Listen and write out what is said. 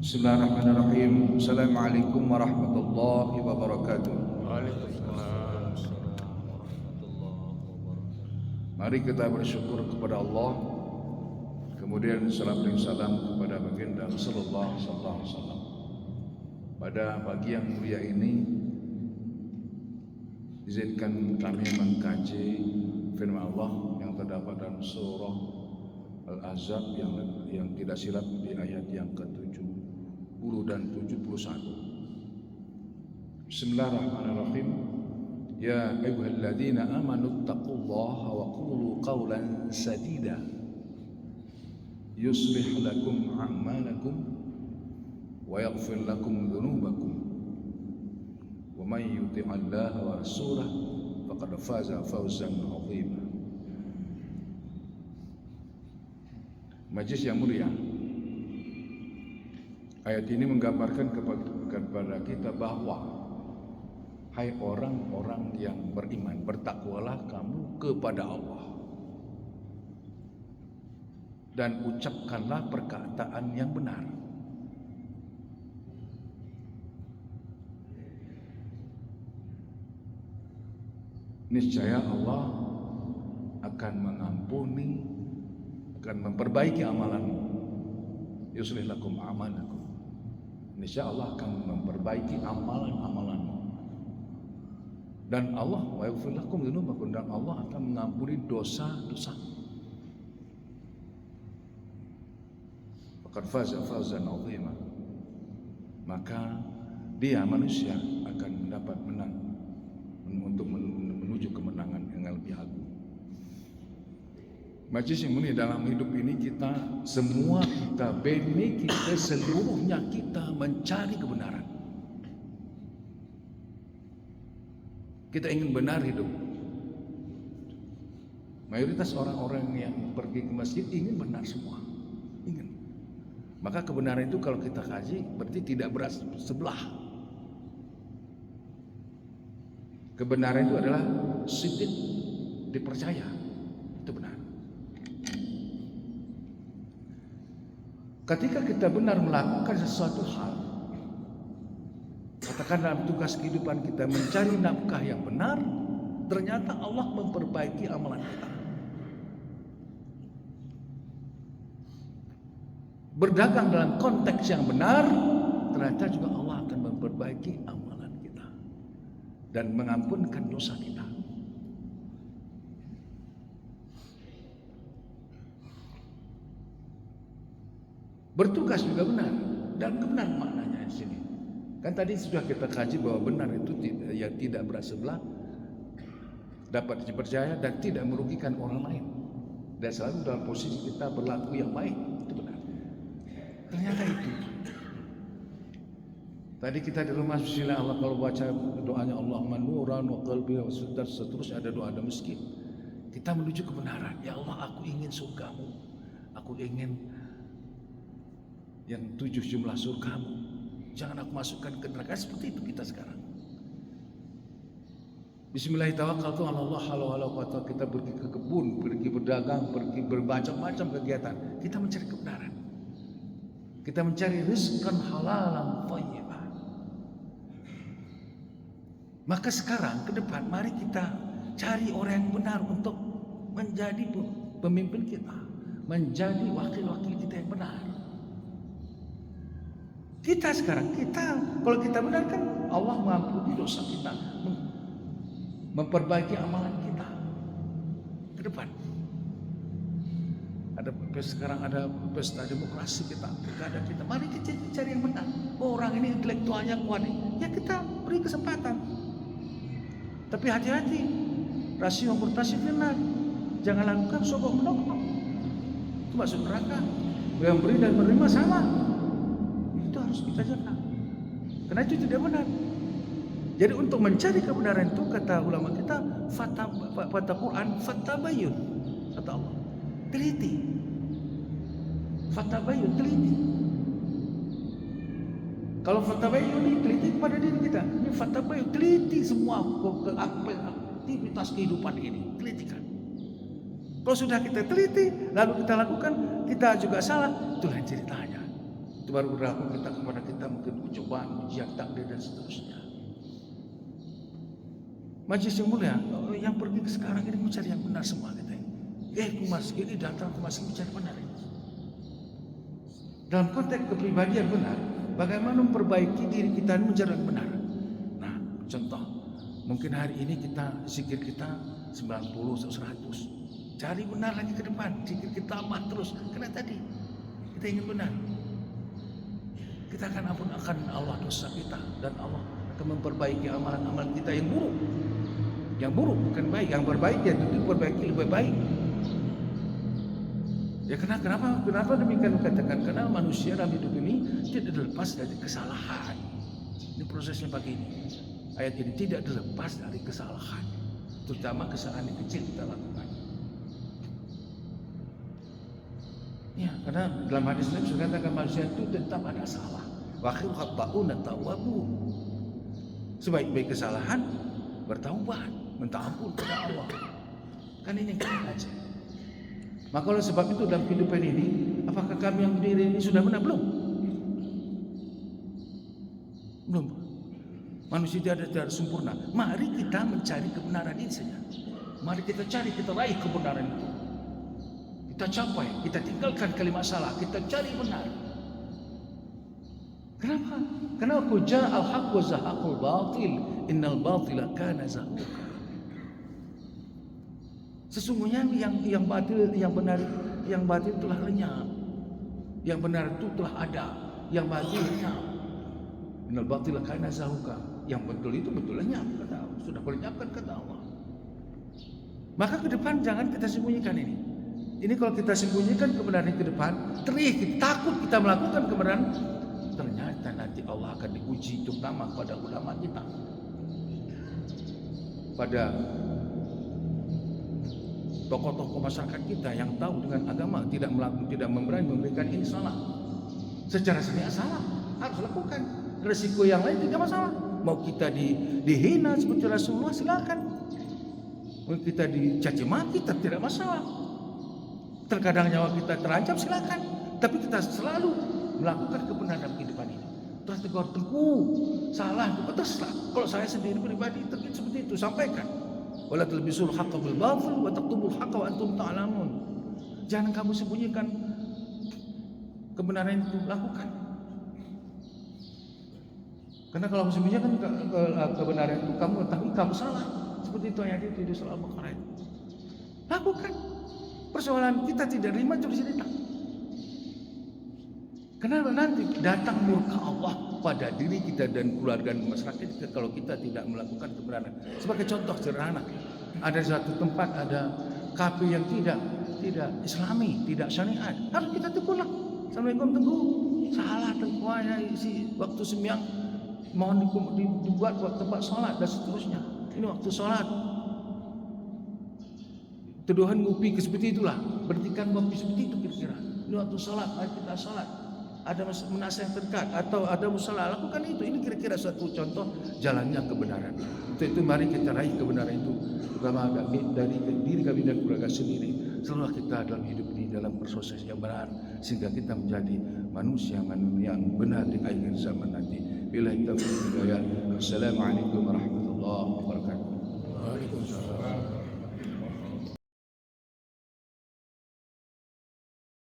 Bismillahirrahmanirrahim. Assalamualaikum warahmatullahi wabarakatuh. Waalaikumsalam. Mari kita bersyukur kepada Allah. Kemudian salam dan salam kepada baginda Rasulullah sallallahu alaihi wasallam. Pada pagi yang mulia ini izinkan kami mengkaji firman Allah yang terdapat dalam surah Al-Ahzab yang tidak silap di ayat yang ke-70 dan 71. Bismillahirrahmanirrahim. Ya ayyuhalladzina amanu taqullaha wa qulu qawlan sadida yuslih lakum a'malakum wa yaghfir lakum dhunubakum wa may yuti'allaha wa rasulahu faqad faza fawzan 'azima. Majlis yang mulia, ayat ini menggambarkan kepada kita bahwa hai orang-orang yang beriman, bertakwalah kamu kepada Allah dan ucapkanlah perkataan yang benar. Niscaya Allah akan mengampuni, akan memperbaiki amalanmu. Yuslih lakum a'malakum. Niscaya Allah akan memperbaiki amalan-amalanmu. Dan Allah wa yaghfir lakum dzunubakum, dan Allah akan mengampuni dosa-dosa. Faqad faza fawzan 'azima. Maka dia manusia akan mendapat menang untuk menuju kemenangan yang lebih agung. Majlis yang mulia, dalam hidup ini kita semua, kita beni, kita seluruhnya kita mencari kebenaran. Kita ingin benar hidup. Mayoritas orang-orang yang pergi ke masjid ingin benar semua, ingin. Maka kebenaran itu kalau kita kaji berarti tidak bersebelah. Kebenaran itu adalah siddiq, dipercaya, itu benar. Ketika kita benar melakukan sesuatu hal, katakan dalam tugas kehidupan kita mencari nafkah yang benar, ternyata Allah memperbaiki amalan kita. Berdagang dalam konteks yang benar, ternyata juga Allah akan memperbaiki amalan kita dan mengampunkan dosa kita. Bertugas juga benar, dan benar maknanya di sini. Kan tadi sudah kita kaji bahwa benar itu tidak bersebelah, dapat dipercaya dan tidak merugikan orang lain, dan selalu dalam posisi kita berlaku yang baik, itu benar. Ternyata itu. Tadi kita di rumah bismillah, Allah kalau baca doanya Allahumma nuran wa qalbi wa seterusnya, ada doa miskin. Kita menuju kebenaran. Ya Allah, aku ingin surgamu, aku ingin yang 7 jumlah surgamu, jangan aku masukkan ke neraka. Seperti itu kita sekarang. Bismillahirrahmanirrahim. Kita pergi ke kebun, pergi berdagang, pergi bermacam-macam kegiatan. Kita mencari kebenaran. Kita mencari rizqan halalan thayyiban. Maka sekarang ke depan mari kita cari orang yang benar untuk menjadi pemimpin kita, menjadi wakil-wakil kita yang benar. Kita sekarang, kalau kita benar kan Allah mengampuni dosa kita, memperbaiki amalan kita ke depan. Sekarang ada pesta demokrasi kita, pilkada kita. Mari kita cari yang benar. Orang ini intelektualnya kuat, ya kita beri kesempatan. Tapi hati-hati, rasio murtasyid benar. Jangan lakukan sogok menokok, itu masuk neraka. Yang beri dan menerima sama. Itu harus kita jaga, karena itu tidak benar. Jadi untuk mencari kebenaran itu, kata ulama kita, kata Quran, fatabayun, kata Allah, teliti. Fatabayun, teliti. Kalau fatabayun ini teliti kepada diri kita, ini fatabayun, teliti semua aktivitas kehidupan ini, telitikan. Kalau sudah kita teliti, lalu kita lakukan, kita juga salah, itulah ceritanya. Itu baru berlaku kita kepada kita mungkin cobaan, ujian, takdir dan seterusnya. Majelis yang mulia, yang pergi ke sekarang ini mencari yang benar semua kita. Ke masjid ini datang ke masjid mencari benar ini. Dalam konteks kepribadian benar, bagaimana memperbaiki diri kita ini menjadi yang benar. Nah, contoh, mungkin hari ini zikir kita 90 atau 100. Cari benar lagi ke depan, zikir kita tambah terus. Karena tadi kita ingin benar. Kita akan ampun akan Allah dosa kita dan Allah akan memperbaiki amalan-amalan kita yang buruk. Yang buruk bukan baik, yang berbaik ya tentu perbaiki lebih baik. Ya kenapa demikian katakan? Karena manusia dalam hidup ini tidak dilepas dari kesalahan. Ini prosesnya begini. Ayat ini tidak dilepas dari kesalahan, terutama kesalahan yang kecil kita lakukan. Ya, karena dalam hadis Nabi sudah katakan manusia itu tetap ada salah. Wa akhiru khata'un tawwabun. Sebaik-baik kesalahan bertaubat, minta ampun kepada Allah. Kan ini kan aja. Maka oleh sebab itu dalam kehidupan ini, apakah kami yang berdiri ini sudah benar? Belum. Belum. Manusia tidak sempurna. Mari kita mencari kebenaran ini saja. Mari kita cari, kita raih kebenaran itu. Kita capai, kita tinggalkan kalimat salah, kita cari benar. Kenapa? Karena ja'al haqq wa zahaqul batil, innal batila kana zahuqa. Sesungguhnya yang batil, yang batil telah lenyap. Yang benar itu telah ada, yang batil lenyap. Innal batila kana zahuqa. Yang betul itu betul lenyap, kata Allah. Sudah lenyapkan kata Allah. Maka ke depan jangan kita sembunyikan ini. Ini kalau kita sembunyikan kebenaran ke depan, takut kita melakukan kebenaran, ternyata nanti Allah akan diuji, terutama pada ulama kita, pada tokoh-tokoh masyarakat kita yang tahu dengan agama, tidak memberani memberikan ini salah. Secara seni salah, harus lakukan. Resiko yang lain tidak masalah. Mau kita dihina seperti Rasulullah, silakan. Mau kita dicaci maki, tidak masalah. Terkadang nyawa kita terancam, silakan. Tapi kita selalu melakukan kebenaran dalam kehidupan ini. Terus tegur teguh, salah, betul. Kalau saya sendiri pribadi terkait seperti itu, sampaikan. Wala talbisul haqqa bil batil wa taqtumul haqqa wa antum ta'lamun. Jangan kamu sembunyikan kebenaran itu, lakukan. Karena kalau kamu sembunyikan kebenaran itu, kamu tahu kamu salah. Seperti itu ayat itu di surah Al-Baqarah. Lakukan. Persoalan kita tidak terima itu cerita. Kenapa nanti datang murka Allah pada diri kita dan keluarga dan masyarakat kita kalau kita tidak melakukan kebenaran. Sebagai contoh sederhana, ada satu tempat ada kafe yang tidak Islami, tidak syariat, harus kita tegur lah. Assalamualaikum, teguh, salah tengkuanya isi waktu sembahyang, mohon dibuat waktu tempat sholat dan seterusnya. Ini waktu sholat. Tuduhan ngopi seperti itulah, berhentikan ngopi seperti itu kira-kira. Ini waktu sholat, mari kita sholat. Ada menasihat terdekat atau ada musalah, lakukan itu. Ini kira-kira suatu contoh jalannya kebenaran. Itu mari kita raih kebenaran itu, terutama dari diri kami dan keluarga sendiri. Selalu kita dalam hidup ini dalam proses yang benar, sehingga kita menjadi manusia yang benar di akhir zaman nanti. Billahi taufiq wal hidayah. Wassalamualaikum warahmatullahi wabarakatuh. Waalaikumsalam.